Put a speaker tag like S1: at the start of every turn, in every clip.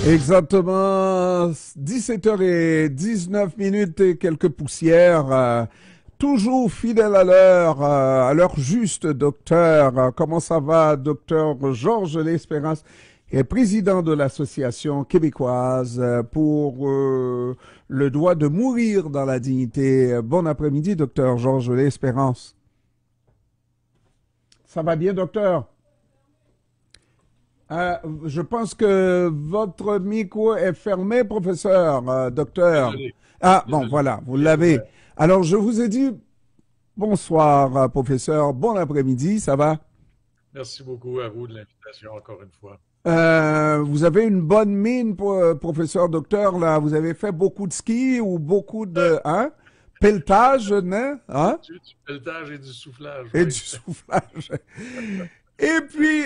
S1: Exactement, 17h19 et quelques poussières. Toujours fidèle à l'heure juste, docteur. Comment ça va, docteur Georges L'Espérance, qui est président de l'Association québécoise pour le droit de mourir dans la dignité. Bon après-midi, docteur Georges L'Espérance. Ça va bien, docteur? Je pense que votre micro est fermé, professeur, docteur.
S2: Désolé,
S1: Ah, bon,
S2: désolé.
S1: voilà, vous
S2: Il est
S1: l'avez.
S2: ouvert.
S1: Alors, je vous ai dit bonsoir, professeur. Bon après-midi, ça va?
S2: Merci beaucoup à vous de l'invitation encore une fois.
S1: Vous avez une bonne mine, professeur, docteur, là. Vous avez fait beaucoup de ski ou beaucoup de, hein? Pelletage, né? Hein?
S2: Du pelletage et du soufflage,
S1: Et du
S2: oui.
S1: soufflage. Et puis,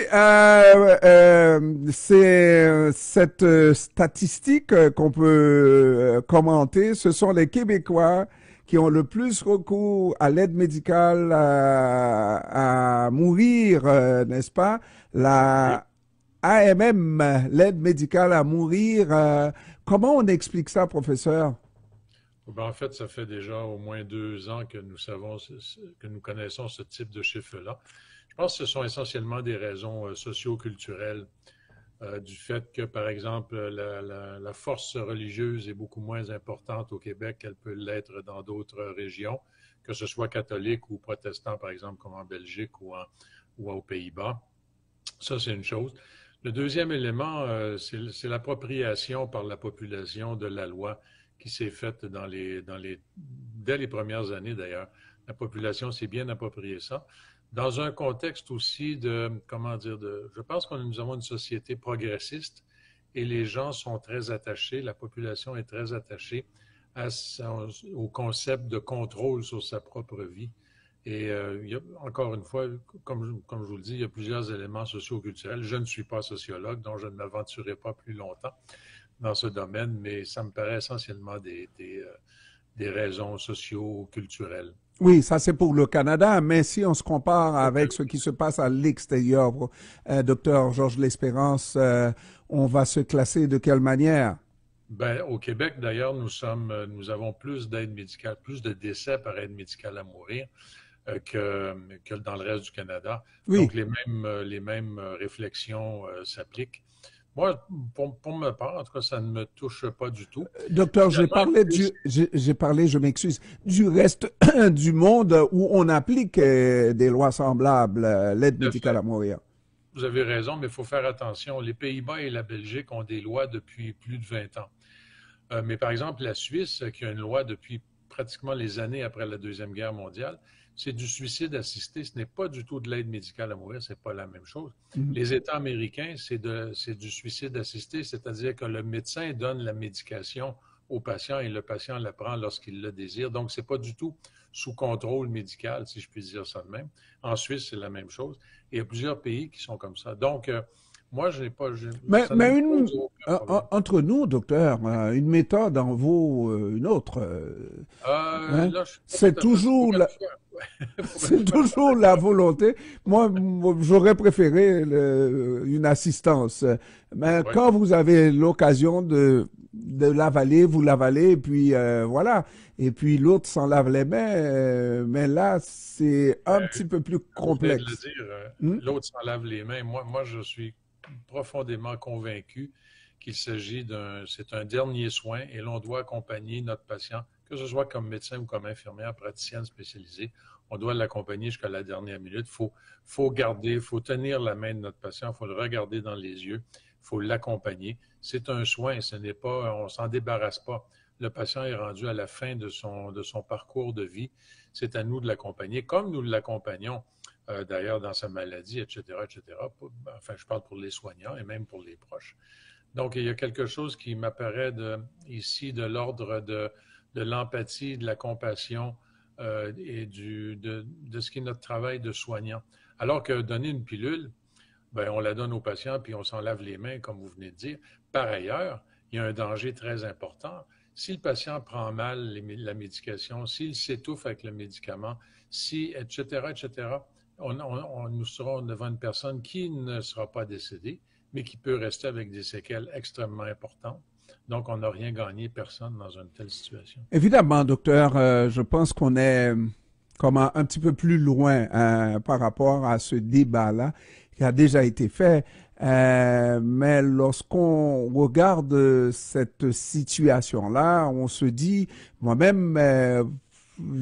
S1: c'est cette statistique qu'on peut commenter. Ce sont les Québécois qui ont le plus recours à l'aide médicale à mourir, n'est-ce pas?
S2: Oui.
S1: La AMM, l'aide médicale à mourir. Comment on explique ça, professeur?
S2: Ben, en fait, ça fait déjà au moins 2 ans que nous savons, que nous connaissons ce type de chiffres-là. Je pense que ce sont essentiellement des raisons socio-culturelles, du fait que, par exemple, la force religieuse est beaucoup moins importante au Québec qu'elle peut l'être dans d'autres régions, que ce soit catholique ou protestant, par exemple, comme en Belgique ou aux Pays-Bas. Ça, c'est une chose. Le deuxième élément, c'est l'appropriation par la population de la loi qui s'est faite dès les premières années d'ailleurs. La population s'est bien appropriée ça. Dans un contexte aussi comment dire, je pense que nous avons une société progressiste et les gens sont très attachés, la population est très attachée au concept de contrôle sur sa propre vie. Et encore une fois, comme je vous le dis, il y a plusieurs éléments socio-culturels. Je ne suis pas sociologue, donc je ne m'aventurerai pas plus longtemps dans ce domaine, mais ça me paraît essentiellement des raisons socio-culturelles.
S1: Oui, ça c'est pour le Canada, mais si on se compare
S2: Au
S1: avec ce qui se passe à l'extérieur, docteur Georges L'Espérance, on va se classer de quelle manière?
S2: Ben, au Québec, d'ailleurs, nous avons plus d'aide médicale, plus de décès par aide médicale à mourir que dans le reste du Canada. Donc,
S1: Oui,
S2: les mêmes réflexions s'appliquent. Moi, pour ma part, en tout cas, ça ne me touche pas du tout.
S1: docteur,
S2: Finalement,
S1: j'ai parlé, je m'excuse, du reste du monde où on applique des lois semblables, l'aide
S2: tout à
S1: médicale
S2: fait,
S1: à mourir.
S2: vous avez raison, mais il faut faire attention. Les Pays-Bas et la Belgique ont des lois depuis plus de 20 ans. Mais par exemple, la Suisse, qui a une loi depuis pratiquement les années après la Deuxième Guerre mondiale, c'est du suicide assisté. Ce n'est pas du tout de l'aide médicale à mourir, c'est pas la même chose.
S1: Mhm.
S2: Les États américains, c'est du suicide assisté, c'est-à-dire que le médecin donne la médication au patient et le patient la prend lorsqu'il le désire. Donc, c'est pas du tout sous contrôle médical, si je puis dire ça de même. En Suisse, c'est la même chose. Et il y a plusieurs pays qui sont comme ça. Donc, moi, ça ne me
S1: Mais
S2: pose aucun problème.
S1: entre nous, docteur, une méthode en vaut une autre. Hein?
S2: Là, je suis pas tout
S1: C'est
S2: à fait. Faut
S1: toujours
S2: bien
S1: la,
S2: le faire. Ouais. Faut bien le
S1: c'est
S2: faire.
S1: toujours la volonté. J'aurais préféré une assistance. Mais
S2: Oui,
S1: quand vous avez l'occasion de l'avaler, vous l'avalez, et puis voilà. Et puis l'autre s'en lave les mains. Mais là, c'est un petit peu plus
S2: vous venez de le
S1: complexe.
S2: dire,
S1: Hmm?
S2: l'autre s'en lave les mains. Moi, je suis profondément convaincu qu'il s'agit c'est un dernier soin et l'on doit accompagner notre patient, que ce soit comme médecin ou comme infirmière praticienne spécialisée. On doit l'accompagner jusqu'à la dernière minute. Faut tenir la main de notre patient, il faut le regarder dans les yeux, il faut l'accompagner. C'est un soin, ce n'est pas, on s'en débarrasse pas. Le patient est rendu à la fin de son parcours de vie. C'est à nous de l'accompagner, comme nous l'accompagnons d'ailleurs dans sa maladie, etc., etc. Enfin, je parle pour les soignants et même pour les proches. Donc, il y a quelque chose qui m'apparaît ici de l'ordre de l'empathie, de la compassion et de ce qui est notre travail de soignant. Alors que donner une pilule, ben, on la donne au patient puis on s'en lave les mains, comme vous venez de dire. Par ailleurs, il y a un danger très important. Si le patient prend mal la médication, s'il s'étouffe avec le médicament, si, etc., etc., nous serons devant une personne qui ne sera pas décédée, mais qui peut rester avec des séquelles extrêmement importantes. Donc, on n'a rien gagné, personne, dans une telle situation.
S1: Évidemment, docteur, je pense qu'on est comme un petit peu plus loin par rapport à ce débat-là qui a déjà été fait. Mais lorsqu'on regarde cette situation-là, on se dit, moi-même,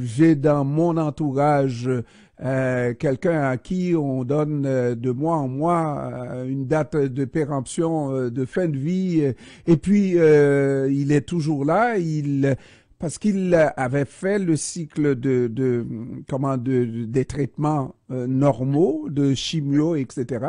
S1: j'ai dans mon entourage quelqu'un à qui on donne de mois en mois une date de péremption de fin de vie, et puis il est toujours là, parce qu'il avait fait le cycle des traitements normaux, de chimio, etc.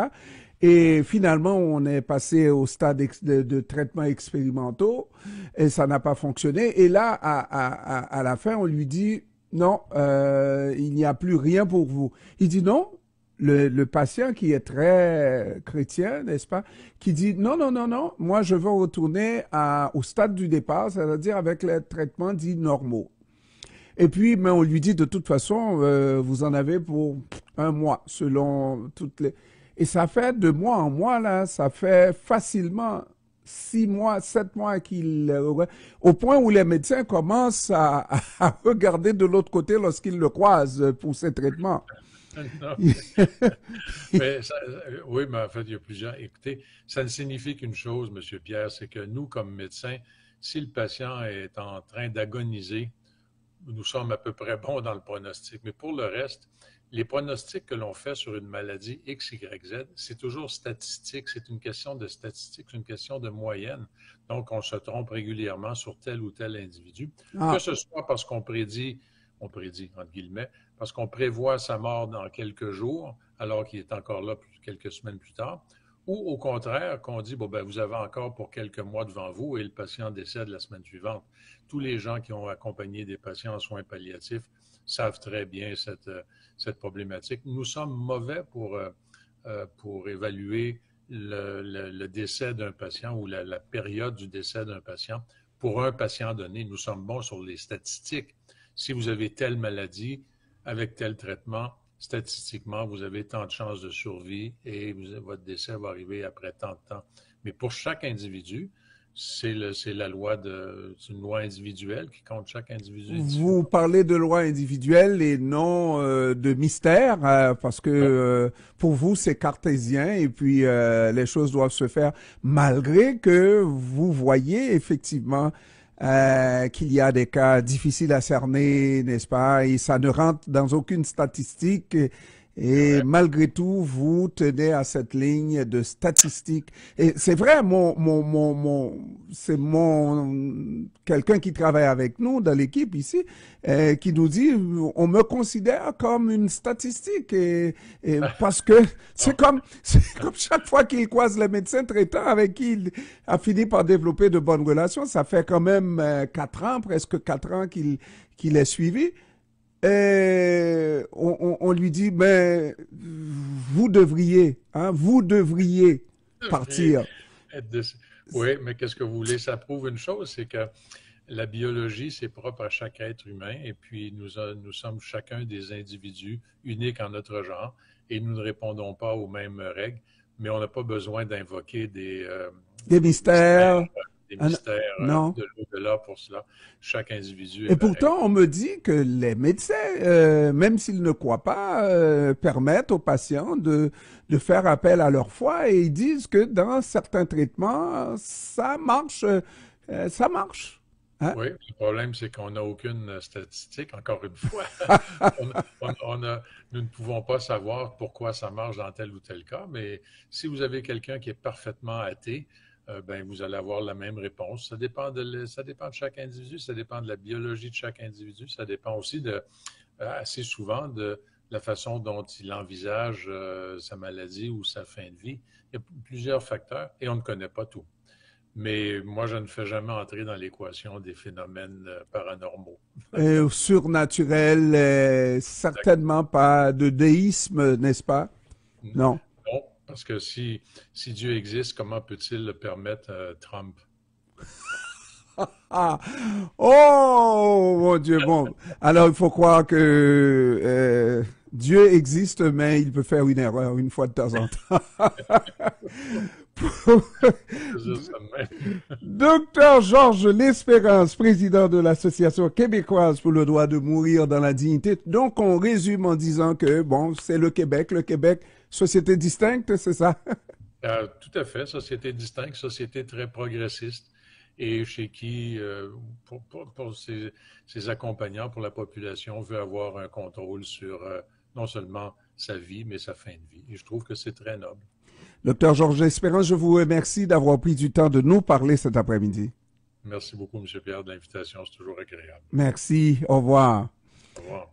S1: Et finalement, on est passé au stade de traitements expérimentaux et ça n'a pas fonctionné. Et là, à la fin, on lui dit, non, il n'y a plus rien pour vous. Il dit non. Le patient qui est très chrétien, n'est-ce pas, qui dit non, non, non, non, moi je veux retourner au stade du départ, c'est-à-dire avec les traitements dits normaux. Et puis, mais on lui dit de toute façon, vous en avez pour un mois, selon toutes les... Et ça fait de mois en mois, là, ça fait facilement 6 mois, 7 mois au point où les médecins commencent à regarder de l'autre côté lorsqu'ils le croisent pour ces traitements.
S2: Non. Oui, mais en fait, il y a plusieurs. Écoutez, ça ne signifie qu'une chose, M. Pierre, c'est que nous, comme médecins, si le patient est en train d'agoniser, nous sommes à peu près bons dans le pronostic. Mais pour le reste, les pronostics que l'on fait sur une maladie X, Y, Z, c'est toujours statistique. C'est une question de statistique, c'est une question de moyenne. Donc, on se trompe régulièrement sur tel ou tel individu. Que ce soit parce qu'on prédit, entre guillemets, parce qu'on prévoit sa mort dans quelques jours, alors qu'il est encore là quelques semaines plus tard, ou au contraire, qu'on dit, bon, ben, vous avez encore pour quelques mois devant vous et le patient décède la semaine suivante. Tous les gens qui ont accompagné des patients en soins palliatifs savent très bien cette problématique. Nous sommes mauvais pour évaluer le décès d'un patient ou la période du décès d'un patient. Pour un patient donné, nous sommes bons sur les statistiques. Si vous avez telle maladie, avec tel traitement, statistiquement, vous avez tant de chances de survie et votre décès va arriver après tant de temps. Mais pour chaque individu, c'est une loi individuelle qui compte chaque individu.
S1: Vous parlez de loi individuelle et non de mystère, parce que pour vous, c'est cartésien et puis les choses doivent se faire malgré que vous voyez effectivement qu'il y a des cas difficiles à cerner, n'est-ce pas, et ça ne rentre dans aucune statistique. Et malgré tout, vous tenez à cette ligne de statistiques. Et c'est vrai, c'est quelqu'un qui travaille avec nous dans l'équipe ici, qui nous dit, on me considère comme une statistique, et parce que c'est comme chaque fois qu'il croise les médecins traitants avec qui il a fini par développer de bonnes relations. Ça fait quand même 4 ans, presque 4 ans qu'il est suivi. Et on lui dit, mais vous devriez partir.
S2: Oui, mais qu'est-ce que vous voulez? Ça prouve une chose, c'est que la biologie, c'est propre à chaque être humain, et puis nous sommes chacun des individus uniques en notre genre, et nous ne répondons pas aux mêmes règles, mais on n'a pas besoin d'invoquer des
S1: mystères.
S2: Des mystères
S1: non.
S2: De l'au-delà pour cela. Chaque individu.
S1: Et pourtant, on me dit que les médecins, même s'ils ne croient pas, permettent aux patients de faire appel à leur foi, et ils disent que dans certains traitements, ça marche. Ça marche.
S2: Hein? Oui, le problème, c'est qu'on n'a aucune statistique, encore une fois. Nous ne pouvons pas savoir pourquoi ça marche dans tel ou tel cas, mais si vous avez quelqu'un qui est parfaitement athée, ben, vous allez avoir la même réponse. Ça dépend de chaque individu, ça dépend de la biologie de chaque individu, ça dépend aussi assez souvent de la façon dont il envisage sa maladie ou sa fin de vie. Il y a plusieurs facteurs et on ne connaît pas tout. Mais moi, je ne fais jamais entrer dans l'équation des phénomènes paranormaux.
S1: Surnaturel, certainement pas de déisme, n'est-ce pas? Non.
S2: Non, parce que si Dieu existe, comment peut-il le permettre à Trump?
S1: Oh, mon Dieu, bon. Alors, il faut croire que Dieu existe, mais il peut faire une erreur une fois de temps en temps. Docteur Georges L'Espérance, président de l'Association québécoise pour le droit de mourir dans la dignité. Donc, on résume en disant que, bon, c'est le Québec, société distincte, c'est ça?
S2: Tout à fait, société distincte, société très progressiste et chez qui, pour ses accompagnants, pour la population, veut avoir un contrôle sur non seulement sa vie, mais sa fin de vie. Et je trouve que c'est très noble.
S1: Docteur Georges L'Espérance, je vous remercie d'avoir pris du temps de nous parler cet après-midi.
S2: Merci beaucoup, M. Pierre, de l'invitation. C'est toujours agréable.
S1: Merci. Au revoir.
S2: Au revoir.